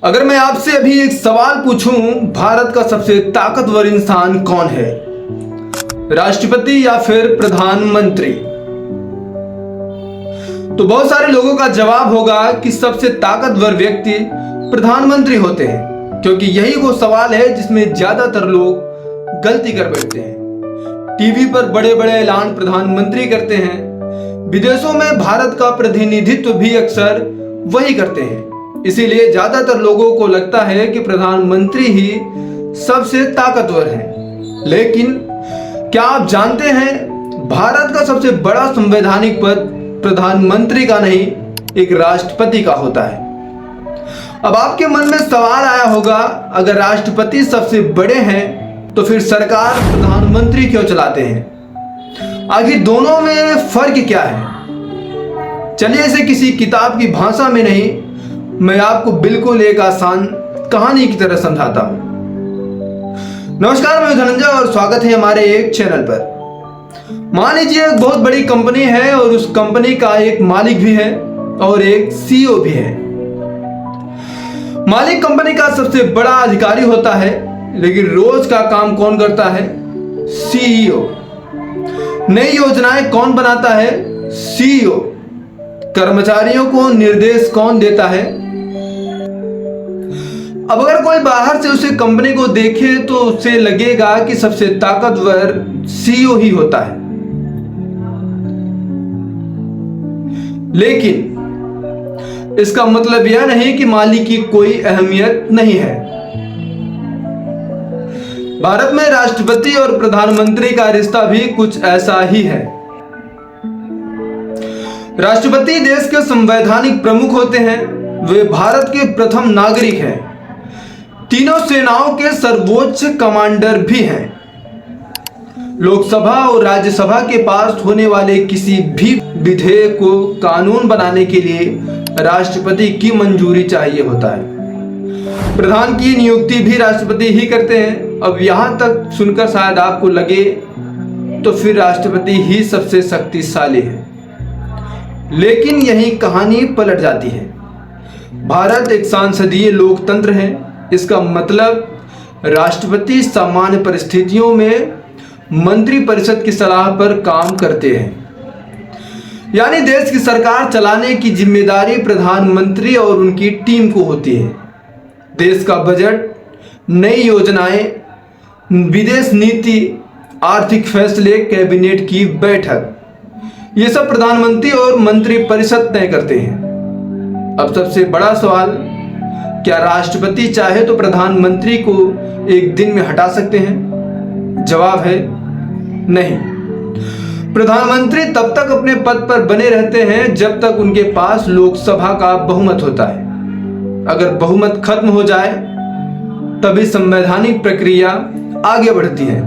अगर मैं आपसे अभी एक सवाल पूछूं, भारत का सबसे ताकतवर इंसान कौन है? राष्ट्रपति या फिर प्रधानमंत्री? तो बहुत सारे लोगों का जवाब होगा कि सबसे ताकतवर व्यक्ति प्रधानमंत्री होते हैं, क्योंकि यही वो सवाल है जिसमें ज्यादातर लोग गलती कर बैठते हैं। टीवी पर बड़े बड़े ऐलान प्रधानमंत्री करते हैं, विदेशों में भारत का प्रतिनिधित्व भी अक्सर वही करते हैं। इसीलिए ज्यादातर लोगों को लगता है कि प्रधानमंत्री ही सबसे ताकतवर है। लेकिन क्या आप जानते हैं, भारत का सबसे बड़ा संवैधानिक पद प्रधानमंत्री का नहीं, एक राष्ट्रपति का होता है। अब आपके मन में सवाल आया होगा, अगर राष्ट्रपति सबसे बड़े हैं तो फिर सरकार प्रधानमंत्री क्यों चलाते हैं? आखिर दोनों में फर्क क्या है? चलिए इसे किसी किताब की भाषा में नहीं, मैं आपको बिल्कुल एक आसान कहानी की तरह समझाता हूं। नमस्कार, मैं धनंजय और स्वागत है हमारे एक चैनल पर। मान लीजिए एक बहुत बड़ी कंपनी है और उस कंपनी का एक मालिक भी है और एक सीईओ भी है। मालिक कंपनी का सबसे बड़ा अधिकारी होता है, लेकिन रोज का काम कौन करता है? सीईओ। नई योजनाएं कौन बनाता है? सीईओ। कर्मचारियों को निर्देश कौन देता है? अब अगर कोई बाहर से उसे कंपनी को देखे तो उसे लगेगा कि सबसे ताकतवर सीईओ ही होता है। लेकिन इसका मतलब यह नहीं कि मालिक की कोई अहमियत नहीं है। भारत में राष्ट्रपति और प्रधानमंत्री का रिश्ता भी कुछ ऐसा ही है। राष्ट्रपति देश के संवैधानिक प्रमुख होते हैं। वे भारत के प्रथम नागरिक हैं, तीनों सेनाओं के सर्वोच्च कमांडर भी हैं। लोकसभा और राज्यसभा के पास होने वाले किसी भी विधेयक को कानून बनाने के लिए राष्ट्रपति की मंजूरी चाहिए होता है। प्रधान की नियुक्ति भी राष्ट्रपति ही करते हैं। अब यहां तक सुनकर शायद आपको लगे तो फिर राष्ट्रपति ही सबसे शक्तिशाली है, लेकिन यही कहानी पलट जाती है। भारत एक सांसदीय लोकतंत्र है। इसका मतलब राष्ट्रपति सामान्य परिस्थितियों में मंत्रिपरिषद की सलाह पर काम करते हैं। यानी देश की सरकार चलाने की जिम्मेदारी प्रधानमंत्री और उनकी टीम को होती है। देश का बजट, नई योजनाएं, विदेश नीति, आर्थिक फैसले, कैबिनेट की बैठक, ये सब प्रधानमंत्री और मंत्रिपरिषद तय करते हैं। अब सबसे बड़ा सवाल, क्या राष्ट्रपति चाहे तो प्रधानमंत्री को एक दिन में हटा सकते हैं? जवाब है नहीं। प्रधानमंत्री तब तक अपने पद पर बने रहते हैं जब तक उनके पास लोकसभा का बहुमत होता है। अगर बहुमत खत्म हो जाए तभी संवैधानिक प्रक्रिया आगे बढ़ती है।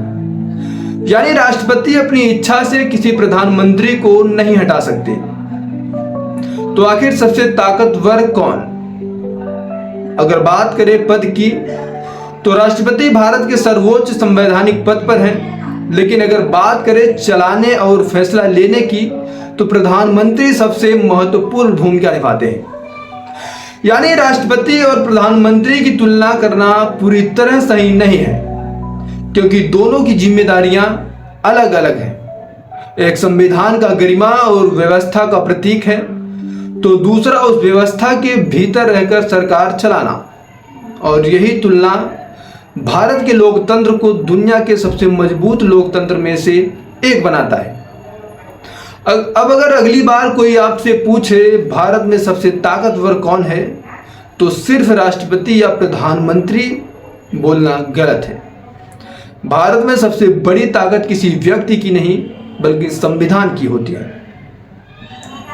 यानी राष्ट्रपति अपनी इच्छा से किसी प्रधानमंत्री को नहीं हटा सकते। तो आखिर सबसे ताकतवर कौन? अगर बात करें पद की, तो राष्ट्रपति भारत के सर्वोच्च संवैधानिक पद पर हैं। लेकिन अगर बात करें चलाने और फैसला लेने की, तो प्रधानमंत्री सबसे महत्वपूर्ण भूमिका निभाते हैं। यानी राष्ट्रपति और प्रधानमंत्री की तुलना करना पूरी तरह सही नहीं है, क्योंकि दोनों की जिम्मेदारियां अलग अलग हैं। एक संविधान का गरिमा और व्यवस्था का प्रतीक है, तो दूसरा उस व्यवस्था के भीतर रहकर सरकार चलाना। और यही तुलना भारत के लोकतंत्र को दुनिया के सबसे मजबूत लोकतंत्र में से एक बनाता है। अब अगर अगली बार कोई आपसे पूछे भारत में सबसे ताकतवर कौन है, तो सिर्फ राष्ट्रपति या प्रधानमंत्री बोलना गलत है। भारत में सबसे बड़ी ताकत किसी व्यक्ति की नहीं, बल्कि संविधान की होती है।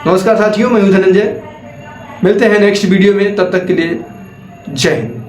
नमस्कार साथियों, मैं हूं धनंजय। मिलते हैं नेक्स्ट वीडियो में, तब तक के लिए जय हिंद।